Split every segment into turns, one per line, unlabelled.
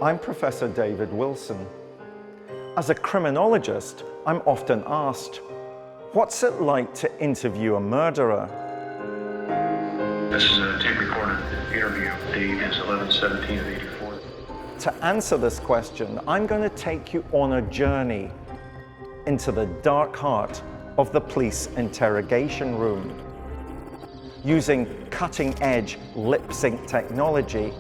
I'm Professor David Wilson. As a criminologist, I'm often asked, what's it like to interview a murderer?
This is a tape recorded interview. Date is 11/17/84.
To answer this question, I'm going to take you on a journey into the dark heart of the police interrogation room. Using cutting-edge lip-sync technology,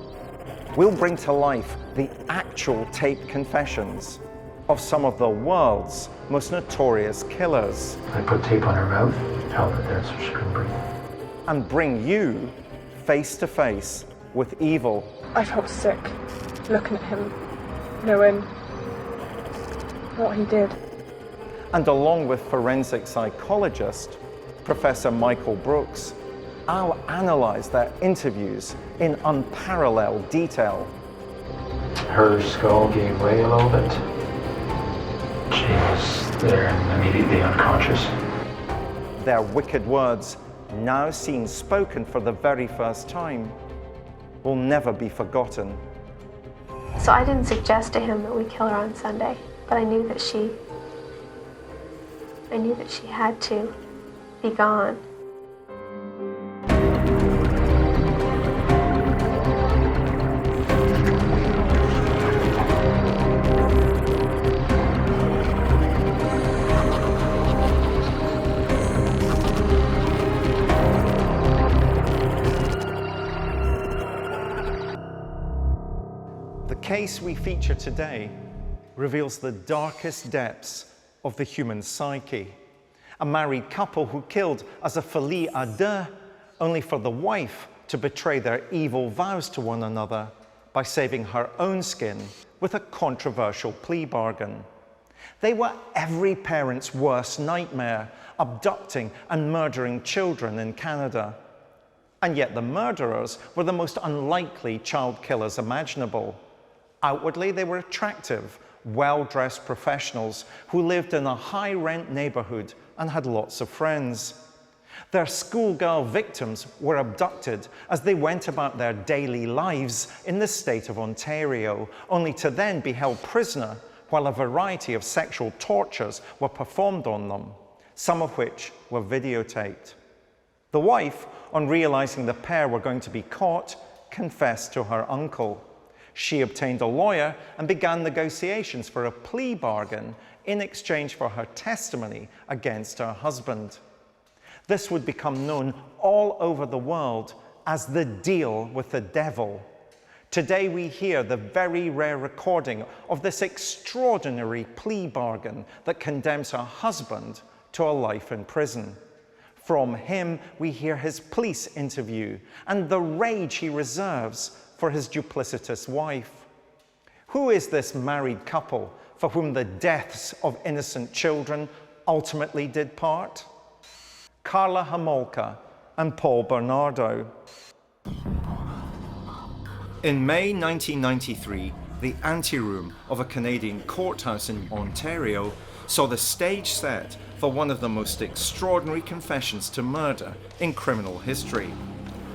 we'll bring to life the actual tape confessions of some of the world's most notorious killers.
I put tape on her mouth, held it there so she couldn't breathe.
And bring you face to face with evil.
I felt sick looking at him, knowing what he did.
And along with forensic psychologist Professor Michael Brooks, I'll analyze their interviews in unparalleled detail.
Her skull gave way a little bit. She was there and immediately unconscious.
Their wicked words, now seen spoken for the very first time, will never be forgotten.
So I didn't suggest to him that we kill her on Sunday, but I knew that she had to be gone.
The case we feature today reveals the darkest depths of the human psyche. A married couple who killed as a folie à deux, only for the wife to betray their evil vows to one another by saving her own skin with a controversial plea bargain. They were every parent's worst nightmare, abducting and murdering children in Canada. And yet the murderers were the most unlikely child killers imaginable. Outwardly, they were attractive, well-dressed professionals who lived in a high-rent neighborhood and had lots of friends. Their schoolgirl victims were abducted as they went about their daily lives in the state of Ontario, only to then be held prisoner while a variety of sexual tortures were performed on them, some of which were videotaped. The wife, on realizing the pair were going to be caught, confessed to her uncle. She obtained a lawyer and began negotiations for a plea bargain in exchange for her testimony against her husband. This would become known all over the world as the deal with the devil. Today we hear the very rare recording of this extraordinary plea bargain that condemns her husband to a life in prison. From him we hear his police interview and the rage he reserves for his duplicitous wife. Who is this married couple for whom the deaths of innocent children ultimately did part? Karla Homolka and Paul Bernardo. In May 1993, the anteroom of a Canadian courthouse in Ontario saw the stage set for one of the most extraordinary confessions to murder in criminal history.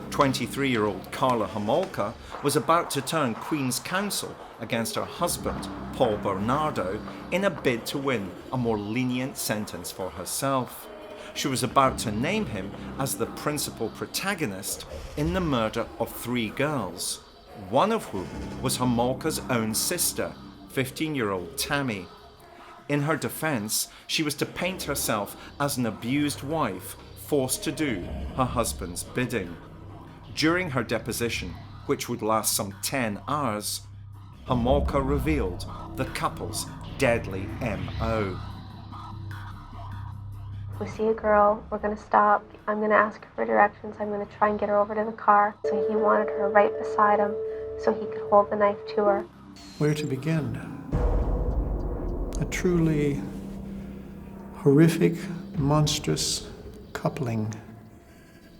23-year-old Karla Homolka was about to turn Queen's Counsel against her husband, Paul Bernardo, in a bid to win a more lenient sentence for herself. She was about to name him as the principal protagonist in the murder of 3 girls, one of whom was Homolka's own sister, 15-year-old Tammy. In her defense, she was to paint herself as an abused wife forced to do her husband's bidding. During her deposition, which would last some 10 hours, Homolka revealed the couple's deadly MO.
We see a girl, we're going to stop, I'm going to ask her for directions, I'm going to try and get her over to the car. So he wanted her right beside him so he could hold the knife to her.
Where to begin? A truly horrific, monstrous coupling.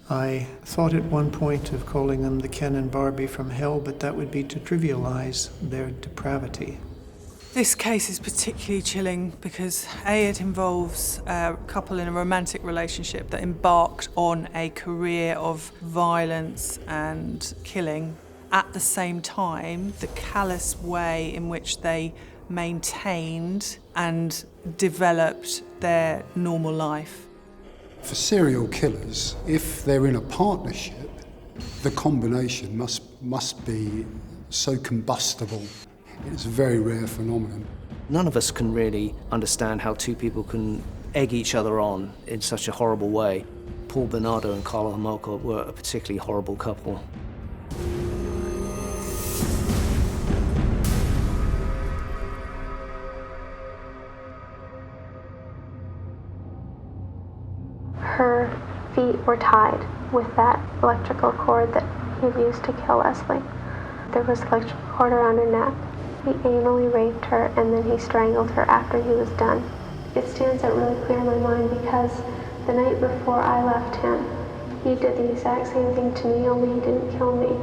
I thought at one point of calling them the Ken and Barbie from hell, but that would be to trivialize their depravity.
This case is particularly chilling because A, it involves a couple in a romantic relationship that embarked on a career of violence and killing, at the same time, the callous way in which they maintained and developed their normal life.
For serial killers, if they're in a partnership, the combination must be so combustible. It's a very rare phenomenon.
None of us can really understand how two people can egg each other on in such a horrible way. Paul Bernardo and Karla Homolka were a particularly horrible couple.
Her feet were tied with that electrical cord that he'd used to kill Leslie. There was electrical cord around her neck. He anally raped her and then he strangled her after he was done. It stands out really clear in my mind because the night before I left him, he did the exact same thing to me, only he didn't kill me.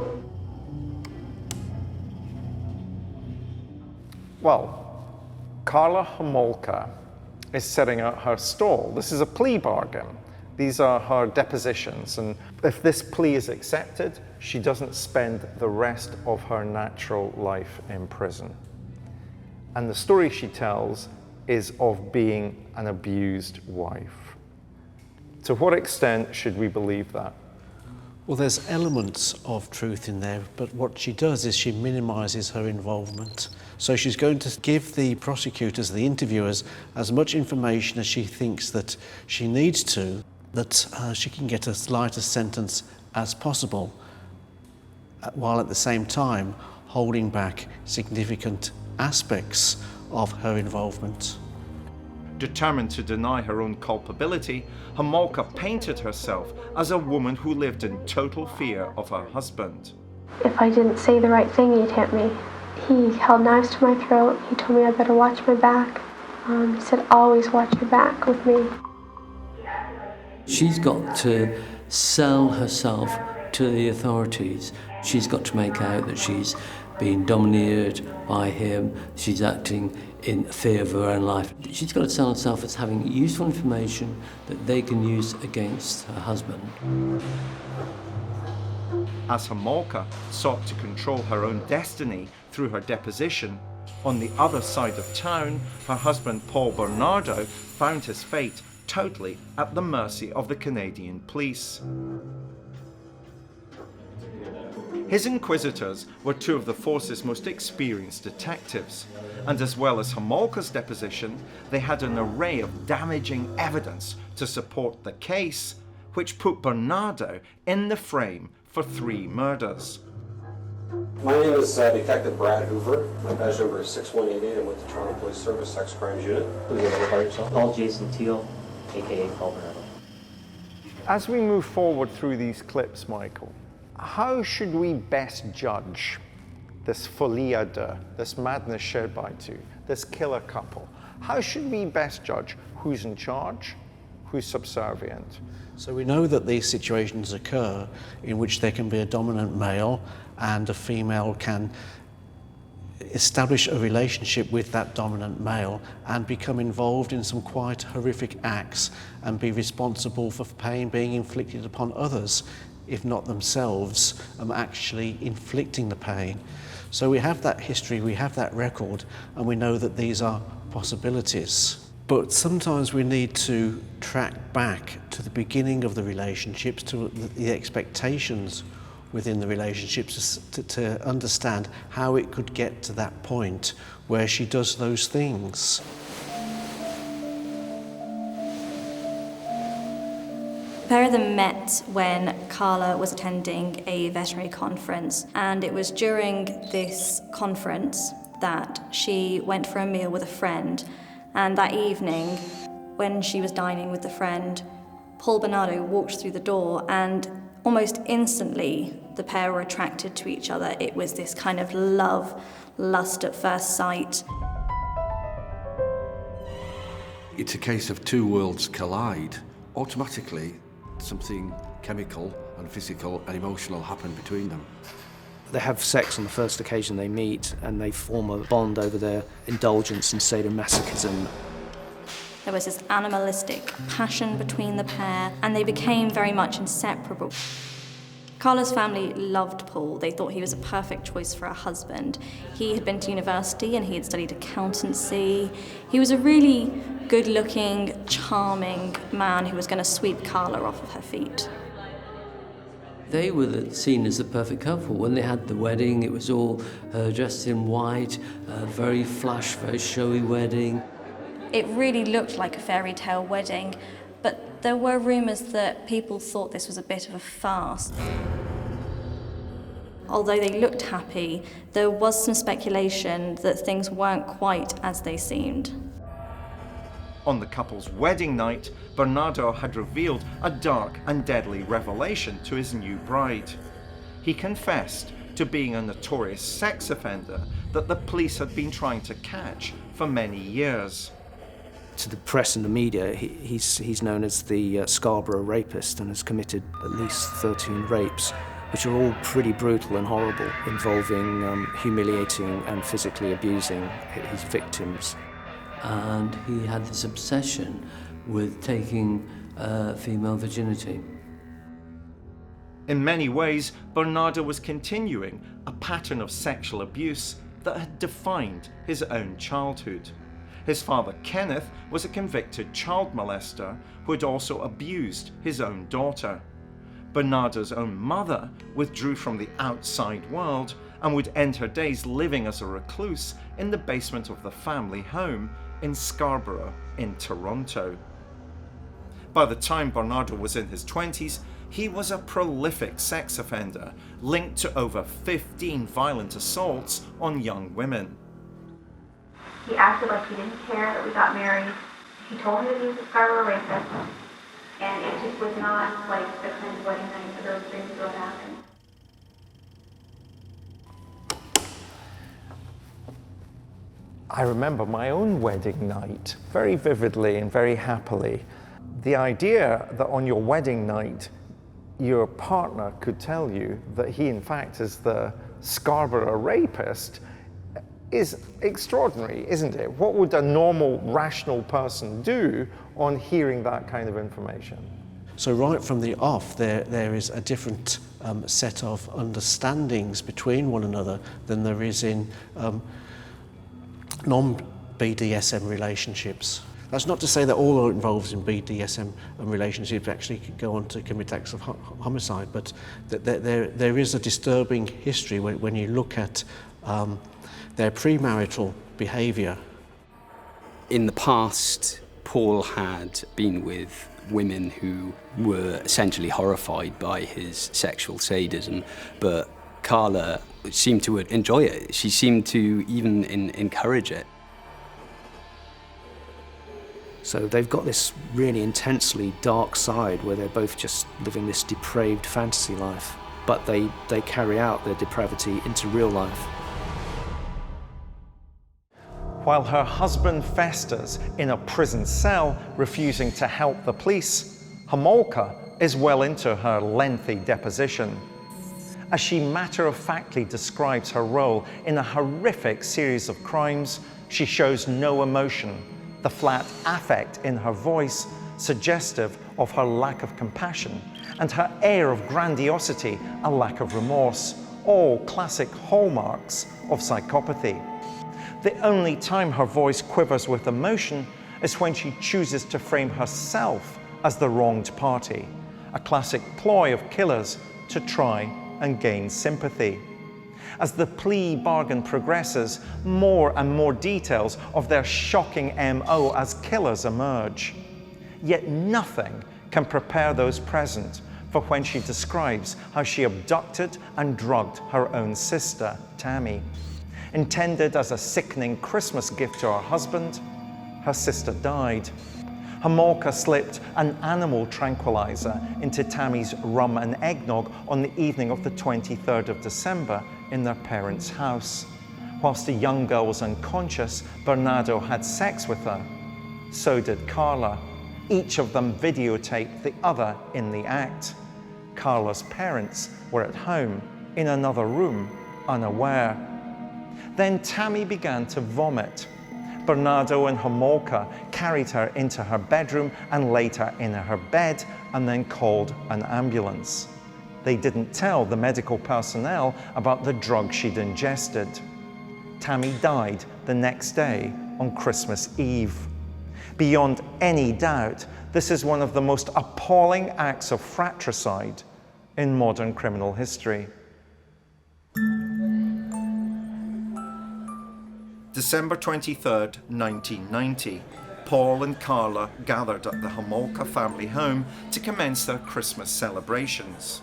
Well, Karla Homolka is setting out her stall. This is a plea bargain. These are her depositions, and if this plea is accepted, she doesn't spend the rest of her natural life in prison. And the story she tells is of being an abused wife. To what extent should we believe that?
Well, there's elements of truth in there, but what she does is she minimises her involvement. So she's going to give the prosecutors, the interviewers, as much information as she thinks that she needs to, that she can get as light a sentence as possible, while at the same time holding back significant aspects of her involvement.
Determined to deny her own culpability, Homolka painted herself as a woman who lived in total fear of her husband.
If I didn't say the right thing, he'd hit me. He held knives to my throat. He told me I better watch my back. He said, always watch your back with me.
She's got to sell herself to the authorities. She's got to make out that she's being domineered by him. She's acting in fear of her own life. She's got to sell herself as having useful information that they can use against her husband.
As Homolka sought to control her own destiny through her deposition, on the other side of town, her husband Paul Bernardo found his fate totally at the mercy of the Canadian police. His inquisitors were two of the force's most experienced detectives, and as well as Homolka's deposition, they had an array of damaging evidence to support the case, which put Bernardo in the frame for 3 murders.
My name is Detective Brad Hoover. My badge number is 6188. I'm with the Toronto Police Service Sex Crimes Unit.
Who are you going to call yourself? Paul Jason Teal, aka Paul Bernardo.
As we move forward through these clips, Michael, how should we best judge this folie à deux, this madness shared by two, this killer couple? How should we best judge who's in charge, who's subservient?
So we know that these situations occur in which there can be a dominant male and a female can establish a relationship with that dominant male and become involved in some quite horrific acts and be responsible for pain being inflicted upon others, if not themselves, actually inflicting the pain. So we have that history, we have that record, and we know that these are possibilities. But sometimes we need to track back to the beginning of the relationships, to the expectations within the relationships, to understand how it could get to that point where she does those things.
The pair of them met when Karla was attending a veterinary conference, and it was during this conference that she went for a meal with a friend. And that evening, when she was dining with the friend, Paul Bernardo walked through the door, and almost instantly the pair were attracted to each other. It was this kind of love, lust at first sight.
It's a case of two worlds collide. Automatically, something chemical and physical and emotional happen between them.
They have sex on the first occasion they meet, and they form a bond over their indulgence in sadomasochism.
There was this animalistic passion between the pair, and they became very much inseparable. Karla's family loved Paul. They thought he was a perfect choice for a husband. He had been to university and he had studied accountancy. He was a really good-looking, charming man who was going to sweep Karla off of her feet.
They were seen as the perfect couple. When they had the wedding, it was all dressed in white, very flash, very showy wedding.
It really looked like a fairy tale wedding, but there were rumours that people thought this was a bit of a farce. Although they looked happy, there was some speculation that things weren't quite as they seemed.
On the couple's wedding night, Bernardo had revealed a dark and deadly revelation to his new bride. He confessed to being a notorious sex offender that the police had been trying to catch for many years.
To the press and the media, he's known as the Scarborough rapist and has committed at least 13 rapes, which are all pretty brutal and horrible, involving humiliating and physically abusing his victims.
And he had this obsession with taking female virginity.
In many ways, Bernardo was continuing a pattern of sexual abuse that had defined his own childhood. His father, Kenneth, was a convicted child molester who had also abused his own daughter. Bernardo's own mother withdrew from the outside world and would end her days living as a recluse in the basement of the family home in Scarborough in Toronto. By the time Bernardo was in his 20s, he was a prolific sex offender linked to over 15 violent assaults on young women.
He acted like he didn't care that we got married. He told me that he was a Scarborough rapist, and it just was not like the kind of wedding night that those things would happen.
I remember my own wedding night very vividly and very happily. The idea that on your wedding night, your partner could tell you that he in fact is the Scarborough rapist is extraordinary, isn't it? What would a normal, rational person do on hearing that kind of information?
So right from the off, there is a different set of understandings between one another than there is in non-BDSM relationships. That's not to say that all involved in BDSM relationships actually could go on to commit acts of homicide, but there is a disturbing history when you look at their premarital behaviour.
In the past, Paul had been with women who were essentially horrified by his sexual sadism, but Karla seemed to enjoy it. She seemed to even encourage it.
So they've got this really intensely dark side where they're both just living this depraved fantasy life, but they carry out their depravity into real life.
While her husband festers in a prison cell, refusing to help the police, Homolka is well into her lengthy deposition. As she matter-of-factly describes her role in a horrific series of crimes, she shows no emotion, the flat affect in her voice suggestive of her lack of compassion, and her air of grandiosity, a lack of remorse, all classic hallmarks of psychopathy. The only time her voice quivers with emotion is when she chooses to frame herself as the wronged party, a classic ploy of killers to try and gain sympathy. As the plea bargain progresses, more and more details of their shocking MO as killers emerge. Yet nothing can prepare those present for when she describes how she abducted and drugged her own sister, Tammy. Intended as a sickening Christmas gift to her husband, her sister died. Homolka slipped an animal tranquilizer into Tammy's rum and eggnog on the evening of the 23rd of December in their parents' house. Whilst the young girl was unconscious, Bernardo had sex with her. So did Karla. Each of them videotaped the other in the act. Karla's parents were at home, in another room, unaware. Then Tammy began to vomit. Bernardo and Homolka carried her into her bedroom and laid her in her bed and then called an ambulance. They didn't tell the medical personnel about the drug she'd ingested. Tammy died the next day on Christmas Eve. Beyond any doubt, this is one of the most appalling acts of fratricide in modern criminal history. December 23rd, 1990. Paul and Karla gathered at the Homolka family home to commence their Christmas celebrations.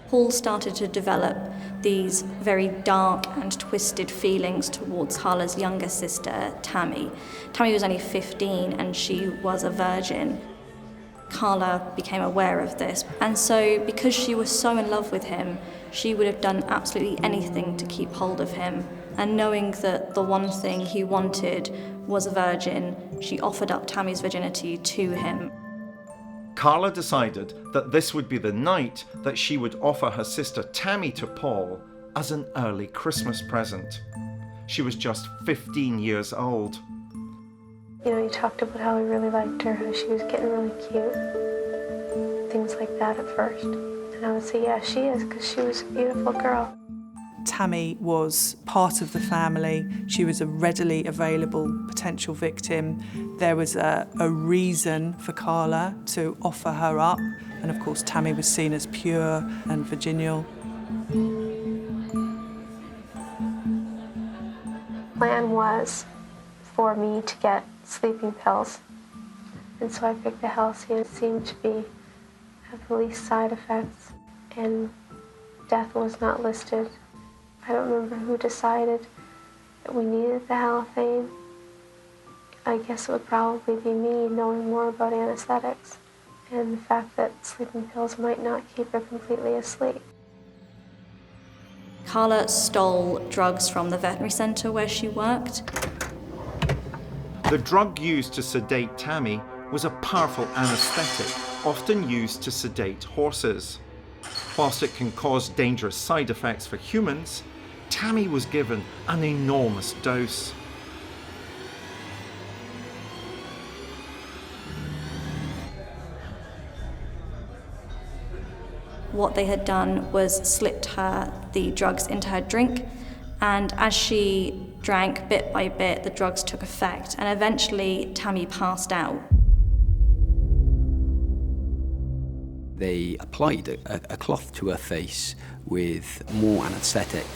Paul started to develop these very dark and twisted feelings towards Karla's younger sister, Tammy. Tammy was only 15 and she was a virgin. Karla became aware of this, and so because she was so in love with him, she would have done absolutely anything to keep hold of him. And knowing that the one thing he wanted was a virgin, she offered up Tammy's virginity to him.
Karla decided that this would be the night that she would offer her sister Tammy to Paul as an early Christmas present. She was just 15 years old.
You know, he talked about how he really liked her, how she was getting really cute. Things like that at first. And I would say, yeah, she is, because she was a beautiful girl.
Tammy was part of the family. She was a readily available potential victim. There was a reason for Karla to offer her up. And of course, Tammy was seen as pure and virginal.
Plan was for me to get sleeping pills. And so I picked the Halcyon. It seemed to have the least side effects. And death was not listed. I don't remember who decided that we needed the halothane. I guess it would probably be me, knowing more about anesthetics and the fact that sleeping pills might not keep her completely asleep.
Karla stole drugs from the veterinary centre where she worked.
The drug used to sedate Tammy was a powerful anaesthetic, often used to sedate horses. Whilst it can cause dangerous side effects for humans, Tammy was given an enormous dose.
What they had done was slipped her the drugs into her drink, and as she drank bit by bit, the drugs took effect, and eventually Tammy passed out.
They applied a cloth to her face with more anaesthetic.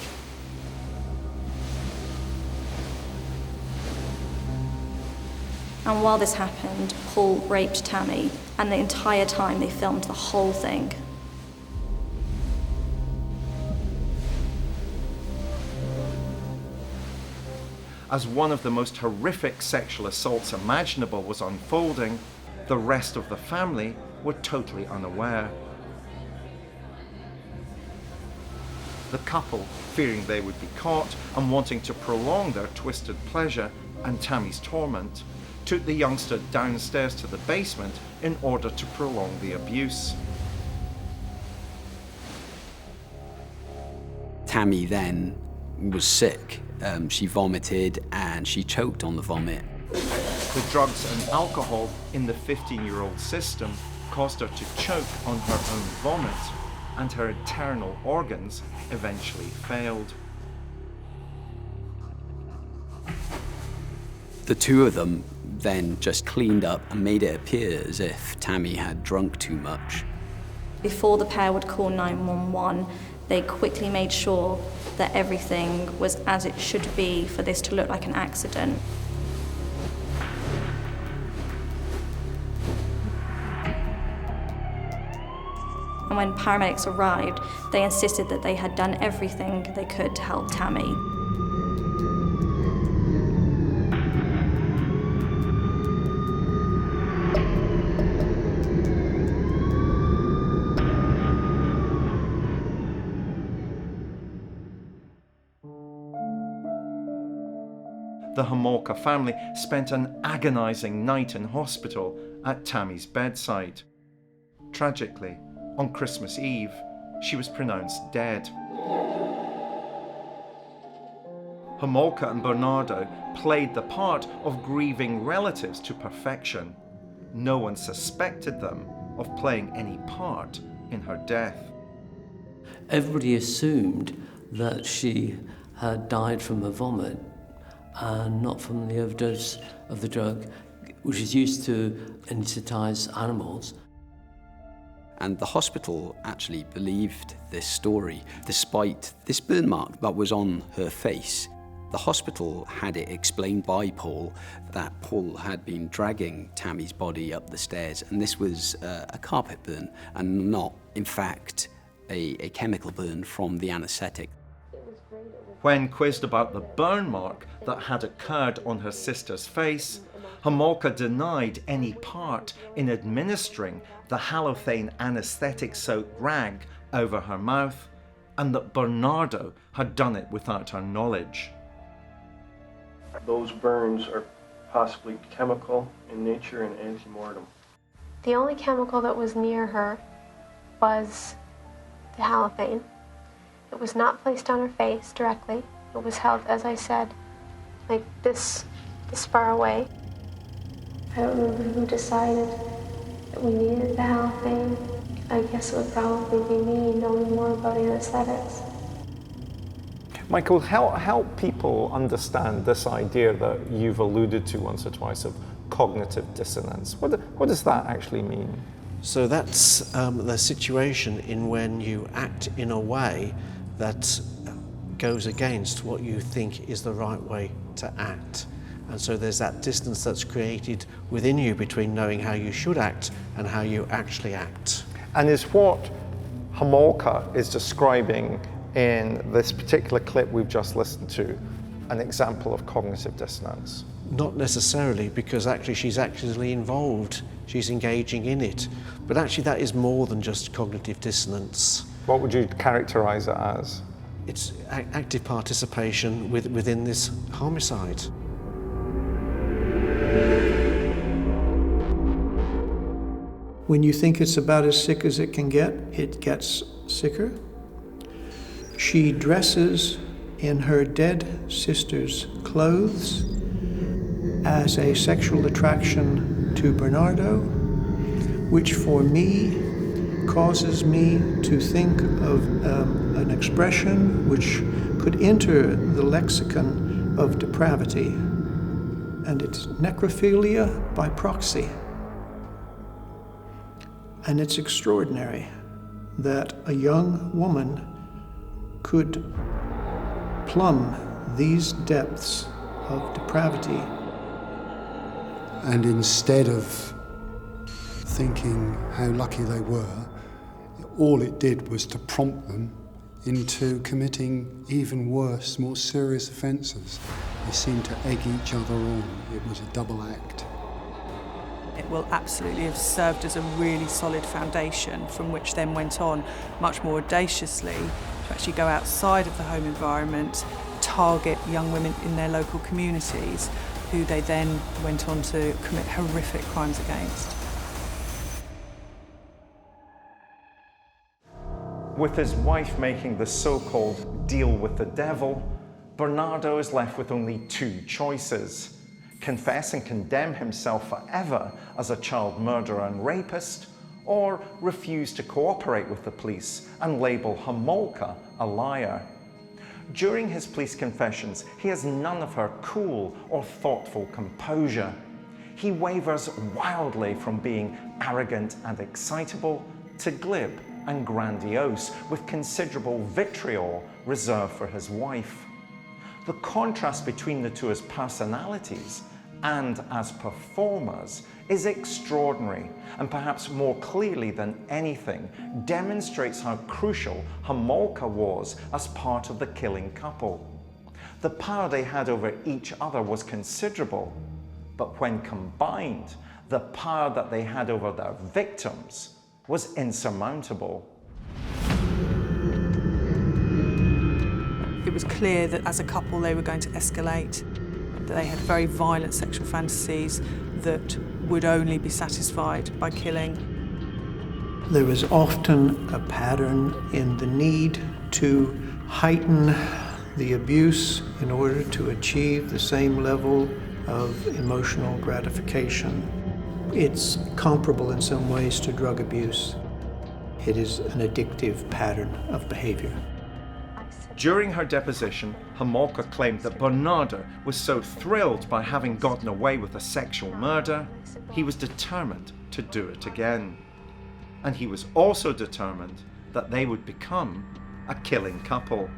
And while this happened, Paul raped Tammy, and the entire time they filmed the whole thing.
As one of the most horrific sexual assaults imaginable was unfolding, the rest of the family were totally unaware. The couple, fearing they would be caught and wanting to prolong their twisted pleasure and Tammy's torment, took the youngster downstairs to the basement in order to prolong the abuse.
Tammy then was sick. She vomited and she choked on the vomit.
The drugs and alcohol in the 15-year-old system caused her to choke on her own vomit, and her internal organs eventually failed.
The two of them then just cleaned up and made it appear as if Tammy had drunk too much.
Before the pair would call 911, they quickly made sure that everything was as it should be for this to look like an accident. And when paramedics arrived, they insisted that they had done everything they could to help Tammy.
The Homolka family spent an agonizing night in hospital at Tammy's bedside. Tragically, on Christmas Eve, she was pronounced dead. Homolka and Bernardo played the part of grieving relatives to perfection. No one suspected them, of playing any part in her death.
Everybody assumed that she had died from a vomit and not from the overdose of the drug, which is used to anesthetize animals.
And the hospital actually believed this story, despite this burn mark that was on her face. The hospital had it explained by Paul that Paul had been dragging Tammy's body up the stairs, and this was a carpet burn and not, in fact, a chemical burn from the anaesthetic.
When quizzed about the burn mark that had occurred on her sister's face, Homolka denied any part in administering the halothane anaesthetic-soaked rag over her mouth, and that Bernardo had done it without her knowledge.
Those burns are possibly chemical in nature and antemortem.
The only chemical that was near her was the halothane. It was not placed on her face directly. It was held, as I said, like this far away. I don't remember who decided that we needed the halothane. I guess it would probably be me, knowing more about anesthetics.
Michael, help people understand this idea that you've alluded to once or twice of cognitive dissonance. What does that actually mean?
So that's the situation in when you act in a way that goes against what you think is the right way to act. And so there's that distance that's created within you between knowing how you should act and how you actually act.
And is what Homolka is describing in this particular clip we've just listened to an example of cognitive dissonance?
Not necessarily, because actually she's actively involved. She's engaging in it. But actually that is more than just cognitive dissonance.
What would you characterize it as?
It's active participation within this homicide.
When you think it's about as sick as it can get, it gets sicker. She dresses in her dead sister's clothes as a sexual attraction to Bernardo, which for me causes me to think of an expression which could enter the lexicon of depravity, and it's necrophilia by proxy. And it's extraordinary that a young woman could plumb these depths of depravity.
And instead of thinking how lucky they were, all it did was to prompt them into committing even worse, more serious offences. They seemed to egg each other on. It was a double act.
It will absolutely have served as a really solid foundation from which then went on much more audaciously to actually go outside of the home environment, target young women in their local communities, who they then went on to commit horrific crimes against.
With his wife making the so-called deal with the devil, Bernardo is left with only two choices: confess and condemn himself forever as a child murderer and rapist, or refuse to cooperate with the police and label Homolka a liar. During his police confessions, he has none of her cool or thoughtful composure. He wavers wildly from being arrogant and excitable to glib and grandiose, with considerable vitriol reserved for his wife. The contrast between the two as personalities and as performers is extraordinary, and perhaps more clearly than anything demonstrates how crucial Homolka was as part of the killing couple. The power they had over each other was considerable, but when combined, the power that they had over their victims was insurmountable.
It was clear that as a couple they were going to escalate, that they had very violent sexual fantasies that would only be satisfied by killing.
There was often a pattern in the need to heighten the abuse in order to achieve the same level of emotional gratification. It's comparable in some ways to drug abuse. It is an addictive pattern of behavior.
During her deposition, Homolka claimed that Bernardo was so thrilled by having gotten away with a sexual murder, he was determined to do it again. And he was also determined that they would become a killing couple.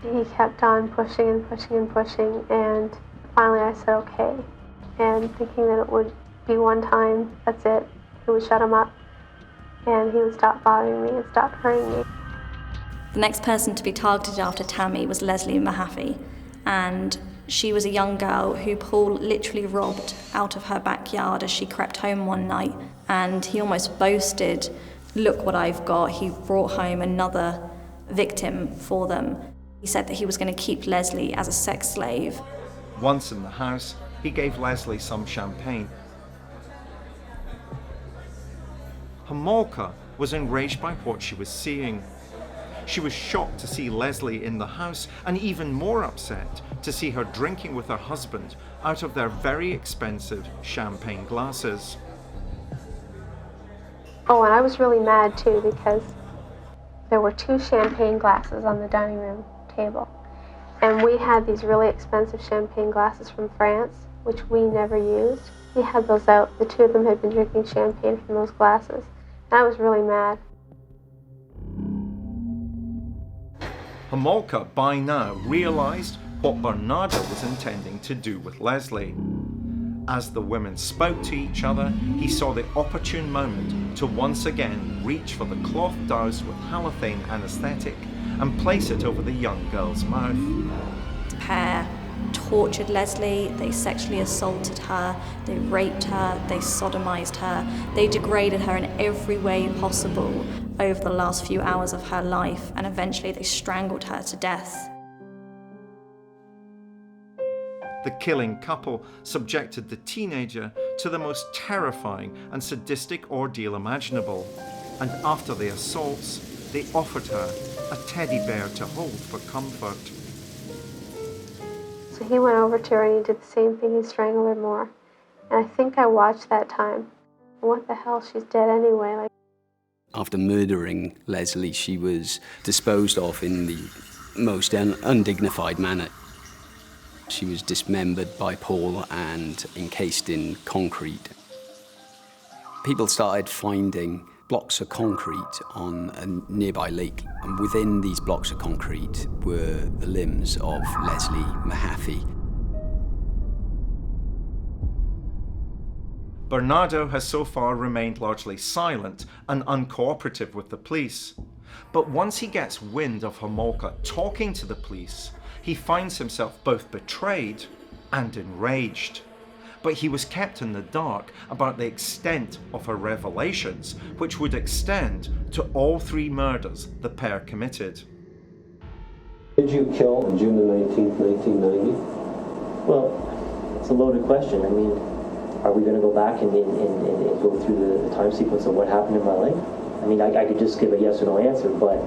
He kept on pushing and pushing and pushing, and finally I said okay. And thinking that it would be one time, that's it, it would shut him up, and he would stop bothering me and stop hurting me.
The next person to be targeted after Tammy was Leslie Mahaffey, and she was a young girl who Paul literally robbed out of her backyard as she crept home one night, and he almost boasted, "Look what I've got." He brought home another victim for them. He said that he was going to keep Leslie as a sex slave.
Once in the house, he gave Leslie some champagne. Homolka was enraged by what she was seeing. She was shocked to see Leslie in the house, and even more upset to see her drinking with her husband out of their very expensive champagne glasses.
Oh, and I was really mad too, because there were 2 champagne glasses on the dining room table. And we had these really expensive champagne glasses from France, which we never used. He had those out. The 2 of them had been drinking champagne from those glasses. And I was really mad.
Homolka by now realized what Bernardo was intending to do with Leslie. As the women spoke to each other, he saw the opportune moment to once again reach for the cloth doused with halothane anesthetic and place it over the young girl's mouth.
The pair tortured Leslie, they sexually assaulted her, they raped her, they sodomized her, they degraded her in every way possible over the last few hours of her life, and eventually they strangled her to death.
The killing couple subjected the teenager to the most terrifying and sadistic ordeal imaginable, and after the assaults, they offered her a teddy bear to hold for comfort.
So he went over to her and he did the same thing, he strangled her more. And I think I watched that time. What the hell, she's dead anyway.
After murdering Leslie, she was disposed of in the most undignified manner. She was dismembered by Paul and encased in concrete. People started finding blocks of concrete on a nearby lake, and within these blocks of concrete were the limbs of Leslie Mahaffey.
Bernardo has so far remained largely silent and uncooperative with the police. But once he gets wind of Homolka talking to the police, he finds himself both betrayed and enraged. But he was kept in the dark about the extent of her revelations, which would extend to all 3 murders the pair committed.
Did you kill on June the 19th, 1990?
Well, it's a loaded question. I mean, are we going to go back and go through the time sequence of what happened in my life? I mean, I could just give a yes or no answer, but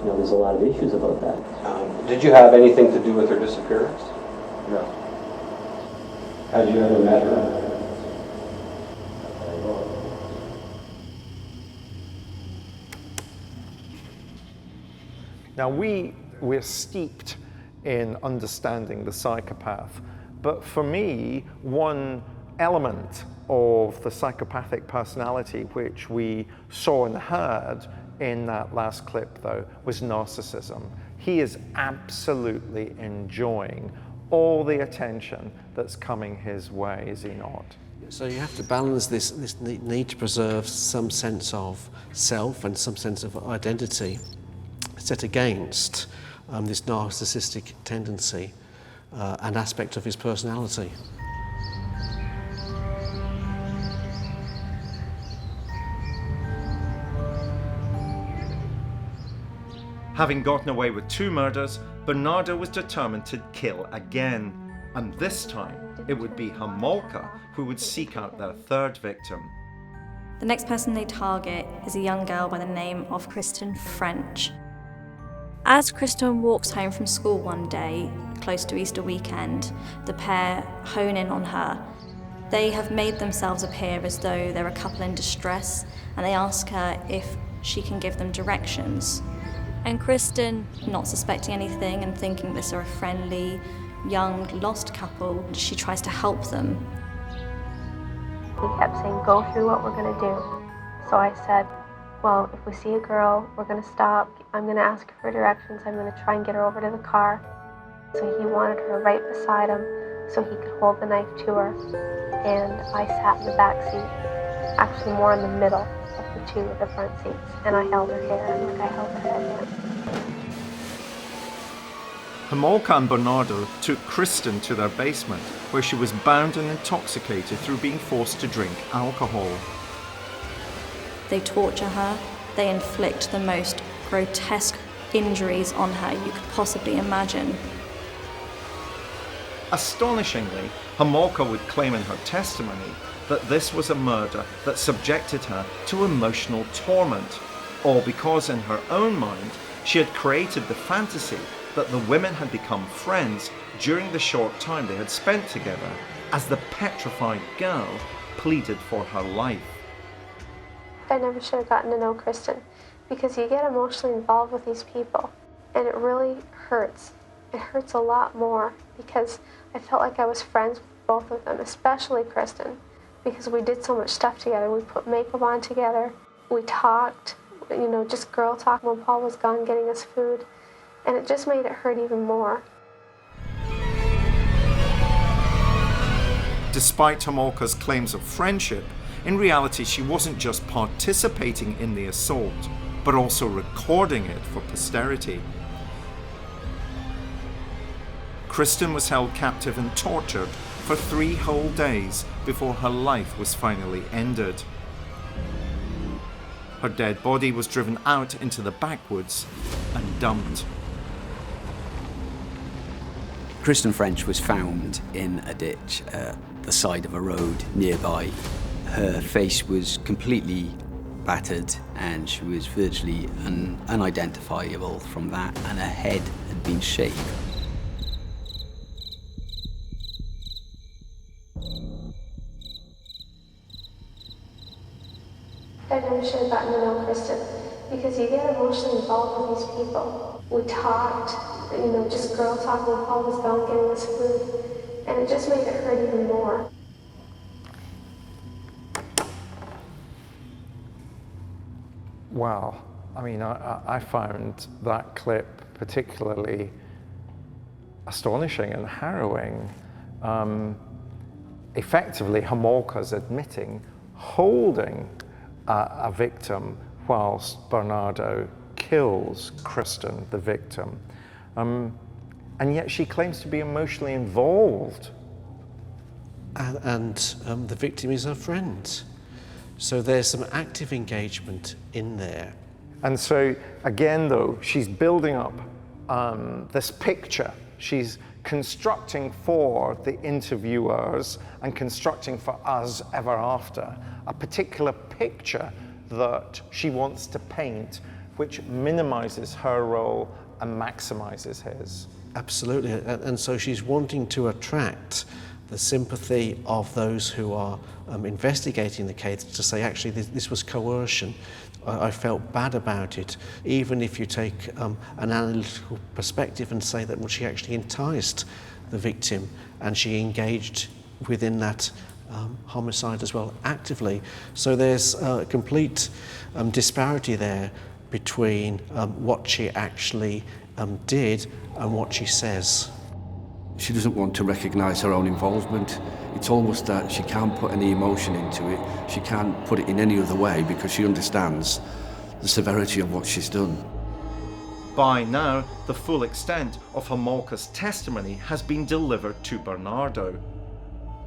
you know, there's a lot of issues about that.
Did you have anything to do with her disappearance?
No.
Had you ever met her?
Now we're steeped in understanding the psychopath, but for me, one element of the psychopathic personality which we saw and heard in that last clip, though, was narcissism. He is absolutely enjoying all the attention that's coming his way, is he not?
So you have to balance this need to preserve some sense of self and some sense of identity set against this narcissistic tendency and aspect of his personality.
Having gotten away with 2 murders, Bernardo was determined to kill again. And this time, it would be Homolka who would seek out their 3rd victim.
The next person they target is a young girl by the name of Kristen French. As Kristen walks home from school one day, close to Easter weekend, the pair hone in on her They have made themselves appear as though they're a couple in distress, and they ask her if she can give them directions. And Kristen, not suspecting anything and thinking this are a friendly, young, lost couple, she tries to help them.
He kept saying, go through what we're going to do. So I said, well, if we see a girl, we're going to stop. I'm going to ask her for directions. I'm going to try and get her over to the car. So he wanted her right beside him so he could hold the knife to her. And I sat in the back seat, actually more in the middle of the two of the front seats. And I held her hair like I held her head down.
Homolka and Bernardo took Kristen to their basement, where she was bound and intoxicated through being forced to drink alcohol.
They torture her. They inflict the most grotesque injuries on her you could possibly imagine.
Astonishingly, Homolka would claim in her testimony that this was a murder that subjected her to emotional torment, all because in her own mind she had created the fantasy that the women had become friends during the short time they had spent together, as the petrified girl pleaded for her life.
I never should have gotten to know Kristen, because you get emotionally involved with these people, and it really hurts. It hurts a lot more, because I felt like I was friends with both of them, especially Kristen, because we did so much stuff together. We put makeup on together, we talked, just girl talk when Paul was gone getting us food, and it just made it hurt even more.
Despite Homolka's claims of friendship, in reality she wasn't just participating in the assault, but also recording it for posterity. Kristen was held captive and tortured for 3 whole days before her life was finally ended. Her dead body was driven out into the backwoods and dumped.
Kristen French was found in a ditch at the side of a road nearby. Her face was completely battered and she was virtually unidentifiable from that, and her head had been shaved.
I never should have gotten to know Kristen, because you get emotionally involved with these people. We talked, just girl talk when Paul was gone getting us food, and it just made it hurt even more.
Well, I found that clip particularly astonishing and harrowing. Effectively, Homolka's admitting holding a victim whilst Bernardo kills Kristen, the victim. And yet she claims to be emotionally involved.
And the victim is her friend. So there's some active engagement in there.
And so, again though, she's building up this picture. She's constructing for the interviewers and constructing for us ever after a particular picture that she wants to paint, which minimizes her role and maximizes his.
Absolutely, and so she's wanting to attract the sympathy of those who are investigating the case, to say, actually, this was coercion. I felt bad about it. Even if you take an analytical perspective and say that, well, she actually enticed the victim and she engaged within that homicide as well, actively. So there's a complete disparity there between what she actually did and what she says.
She doesn't want to recognise her own involvement. It's almost that she can't put any emotion into it. She can't put it in any other way because she understands the severity of what she's done.
By now, the full extent of Homolka's testimony has been delivered to Bernardo.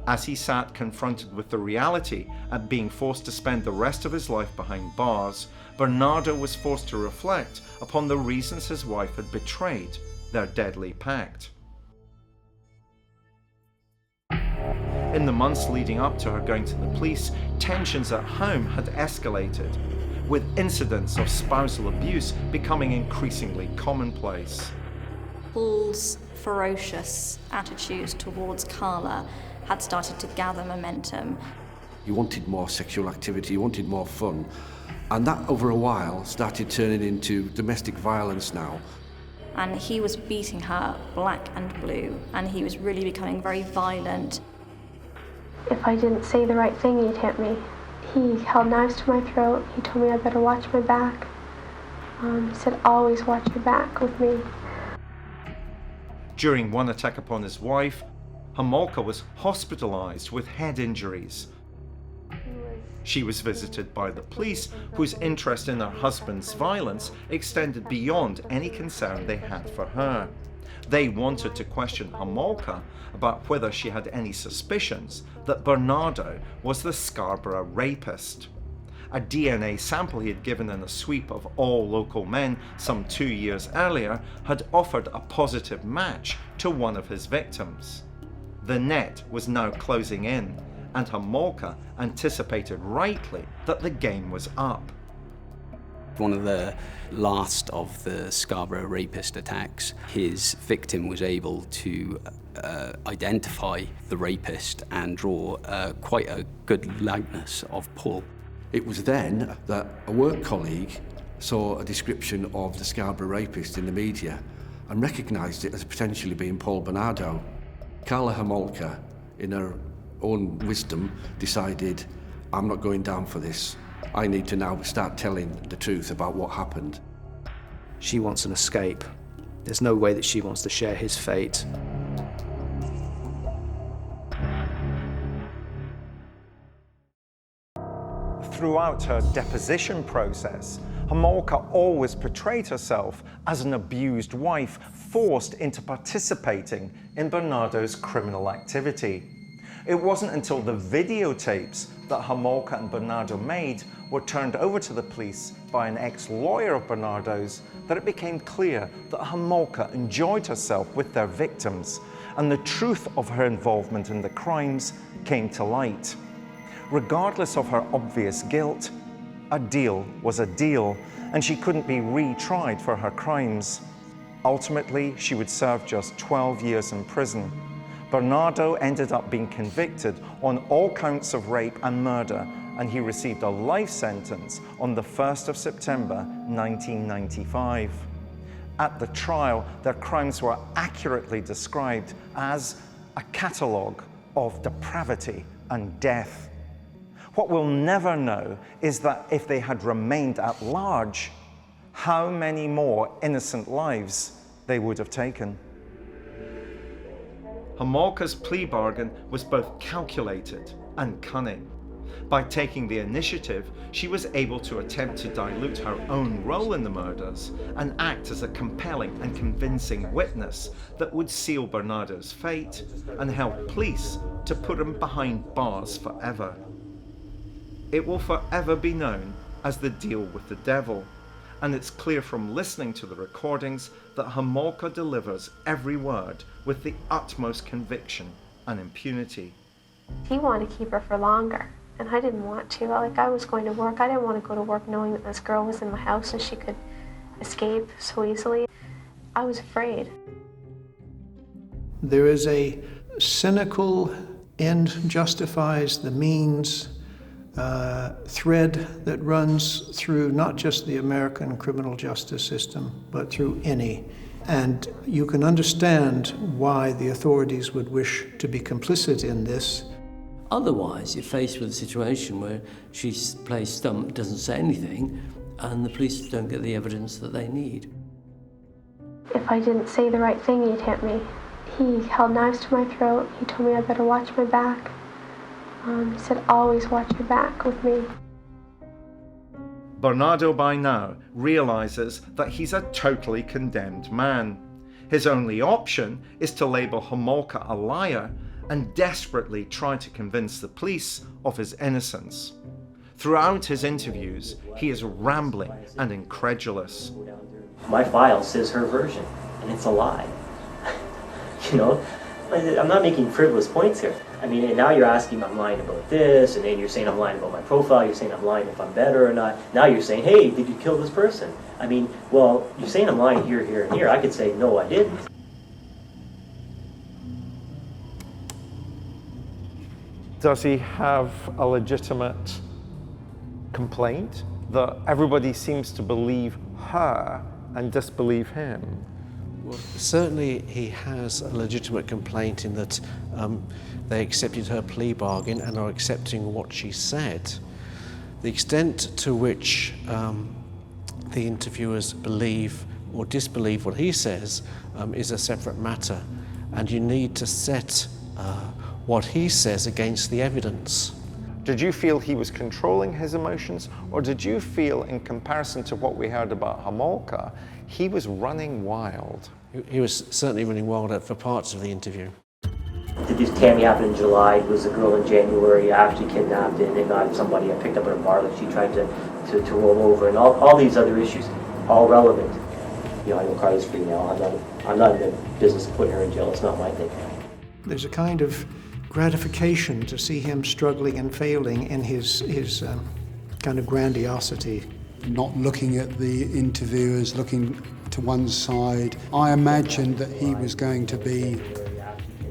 As he sat confronted with the reality of being forced to spend the rest of his life behind bars, Bernardo was forced to reflect upon the reasons his wife had betrayed their deadly pact. In the months leading up to her going to the police, tensions at home had escalated, with incidents of spousal abuse becoming increasingly commonplace.
Paul's ferocious attitude towards Karla had started to gather momentum.
You wanted more sexual activity, you wanted more fun. And that, over a while, started turning into domestic violence now.
And he was beating her black and blue, and he was really becoming very violent.
If I didn't say the right thing, he'd hit me. He held knives to my throat. He told me I better watch my back. He said, always watch your back with me.
During one attack upon his wife, Homolka was hospitalized with head injuries. She was visited by the police, whose interest in her husband's violence extended beyond any concern they had for her. They wanted to question Homolka about whether she had any suspicions that Bernardo was the Scarborough rapist. A DNA sample he had given in a sweep of all local men some 2 years earlier had offered a positive match to one of his victims. The net was now closing in, and Homolka anticipated rightly that the game was up.
One of the last of the Scarborough rapist attacks, his victim was able to identify the rapist and draw quite a good likeness of Paul.
It was then that a work colleague saw a description of the Scarborough rapist in the media and recognised it as potentially being Paul Bernardo. Karla Homolka, in her own wisdom, decided, I'm not going down for this. I need to now start telling the truth about what happened.
She wants an escape. There's no way that she wants to share his fate.
Throughout her deposition process, Homolka always portrayed herself as an abused wife forced into participating in Bernardo's criminal activity. It wasn't until the videotapes that Homolka and Bernardo made were turned over to the police by an ex-lawyer of Bernardo's that it became clear that Homolka enjoyed herself with their victims, and the truth of her involvement in the crimes came to light. Regardless of her obvious guilt, a deal was a deal, and she couldn't be retried for her crimes. Ultimately, she would serve just 12 years in prison. Bernardo ended up being convicted on all counts of rape and murder, and he received a life sentence on the 1st of September 1995. At the trial, their crimes were accurately described as a catalogue of depravity and death. What we'll never know is that if they had remained at large, how many more innocent lives they would have taken. Homolka's plea bargain was both calculated and cunning. By taking the initiative, she was able to attempt to dilute her own role in the murders and act as a compelling and convincing witness that would seal Bernardo's fate and help police to put him behind bars forever. It will forever be known as the deal with the devil, and it's clear from listening to the recordings that Homolka delivers every word with the utmost conviction and impunity.
He wanted to keep her for longer, and I didn't want to. I was going to work. I didn't want to go to work knowing that this girl was in my house and she could escape so easily. I was afraid.
There is a cynical end justifies the means thread that runs through not just the American criminal justice system, but through any. And you can understand why the authorities would wish to be complicit in this.
Otherwise, you're faced with a situation where she plays stump, doesn't say anything, and the police don't get the evidence that they need.
If I didn't say the right thing, he'd hit me. He held knives to my throat. He told me I better watch my back. He said, always watch your back with me.
Bernardo by now realizes that he's a totally condemned man. His only option is to label Homolka a liar and desperately try to convince the police of his innocence. Throughout his interviews, he is rambling and incredulous.
My file says her version, and it's a lie. You know, I'm not making frivolous points here. I mean, and now you're asking I'm lying about this, and then you're saying I'm lying about my profile, you're saying I'm lying if I'm better or not. Now you're saying, hey, did you kill this person? I mean, well, you're saying I'm lying here, here, and here. I could say, no, I didn't.
Does he have a legitimate complaint that everybody seems to believe her and disbelieve him?
Well, certainly he has a legitimate complaint in that they accepted her plea bargain and are accepting what she said. The extent to which the interviewers believe or disbelieve what he says is a separate matter, and you need to set what he says against the evidence.
Did you feel he was controlling his emotions, or did you feel, in comparison to what we heard about Homolka, he was running wild?
He was certainly running wild for parts of the interview.
Did this Tammy happen in July? Was a girl in January actually kidnapped and got somebody I picked up at a bar that she tried to roll over, and all these other issues, all relevant. You know, I know Karla's free now. I'm not in the business of putting her in jail. It's not my thing.
There's a kind of gratification to see him struggling and failing in his kind of grandiosity.
Not looking at the interviewers, looking to one side. I imagined that he was going to be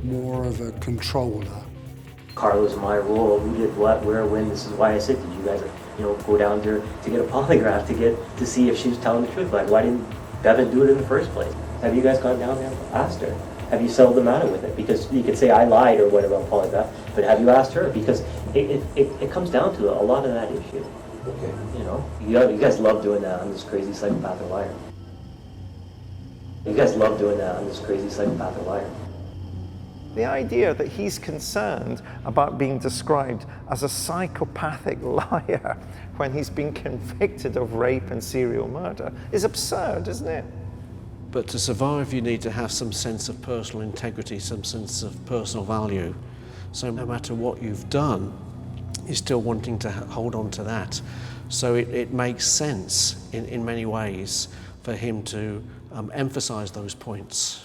more of a controller.
Karla was in my role. Who did what, where, when? This is why I said, did you guys, go down there to get a polygraph to see if she was telling the truth? Like, why didn't Bevan do it in the first place? Have you guys gone down there and asked her? Have you settled the matter with it? Because you could say I lied or whatever on polygraph, but have you asked her? Because it comes down to a lot of that issue. Okay. You guys love doing that. I'm this crazy psychopath or liar. You guys love doing that. I'm this crazy psychopath or liar.
The idea that he's concerned about being described as a psychopathic liar when he's been convicted of rape and serial murder is absurd, isn't it?
But to survive, you need to have some sense of personal integrity, some sense of personal value. So no matter what you've done, you're still wanting to hold on to that. So it makes sense in many ways for him to emphasize those points.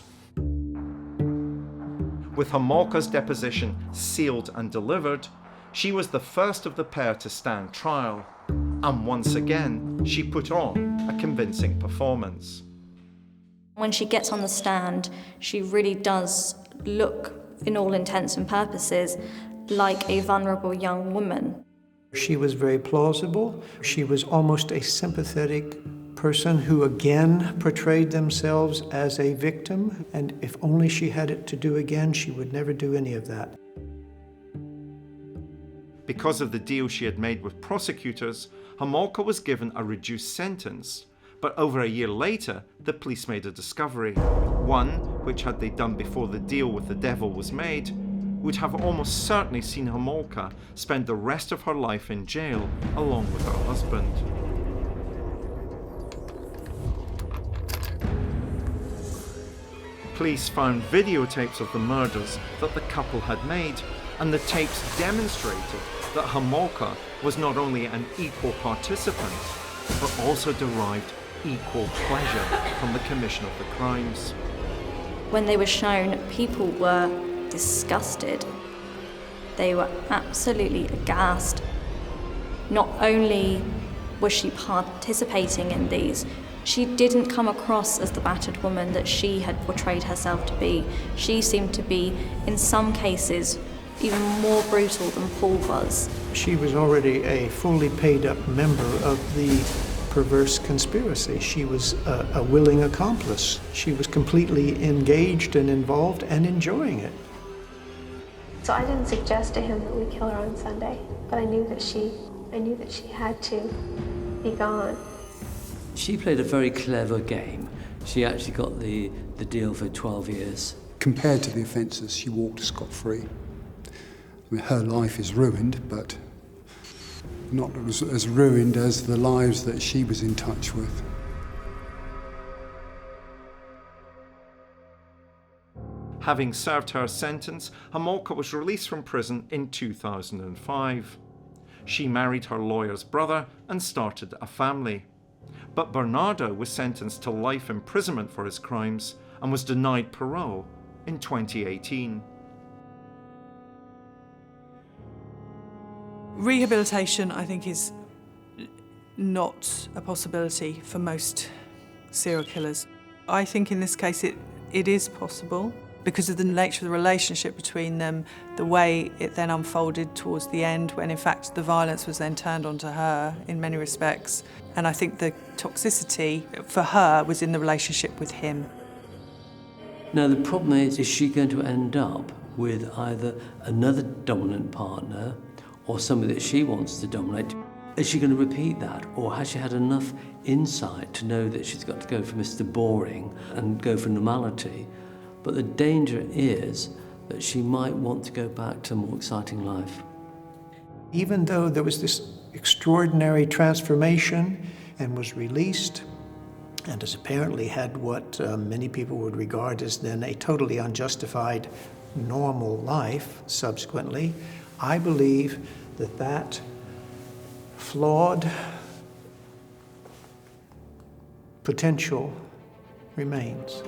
With Homolka's deposition sealed and delivered, she was the first of the pair to stand trial. And once again, she put on a convincing performance.
When she gets on the stand, she really does look, in all intents and purposes, like a vulnerable young woman.
She was very plausible. She was almost a sympathetic person who again portrayed themselves as a victim, and if only she had it to do again, she would never do any of that.
Because of the deal she had made with prosecutors, Homolka was given a reduced sentence. But over a year later, the police made a discovery. One, which had they done before the deal with the devil was made, would have almost certainly seen Homolka spend the rest of her life in jail along with her husband. Police found videotapes of the murders that the couple had made, and the tapes demonstrated that Homolka was not only an equal participant, but also derived equal pleasure from the commission of the crimes.
When they were shown, people were disgusted. They were absolutely aghast. Not only was she participating in these, she didn't come across as the battered woman that she had portrayed herself to be. She seemed to be, in some cases, even more brutal than Paul was.
She was already a fully paid up member of the perverse conspiracy. She was a willing accomplice. She was completely engaged and involved and enjoying it.
So I didn't suggest to him that we kill her on Sunday, but I knew that she had to be gone.
She played a very clever game. She actually got the deal for 12 years.
Compared to the offences, she walked scot-free. I mean, her life is ruined, but not as ruined as the lives that she was in touch with.
Having served her sentence, Homolka was released from prison in 2005. She married her lawyer's brother and started a family. But Bernardo was sentenced to life imprisonment for his crimes and was denied parole in 2018.
Rehabilitation, I think, is not a possibility for most serial killers. I think in this case it is possible. Because of the nature of the relationship between them, the way it then unfolded towards the end, when in fact the violence was then turned onto her in many respects. And I think the toxicity for her was in the relationship with him.
Now the problem is she going to end up with either another dominant partner or somebody that she wants to dominate? Is she going to repeat that, or has she had enough insight to know that she's got to go for Mr. Boring and go for normality? But the danger is that she might want to go back to a more exciting life.
Even though there was this extraordinary transformation and was released, and has apparently had what many people would regard as then a totally unjustified normal life subsequently, I believe that that flawed potential remains.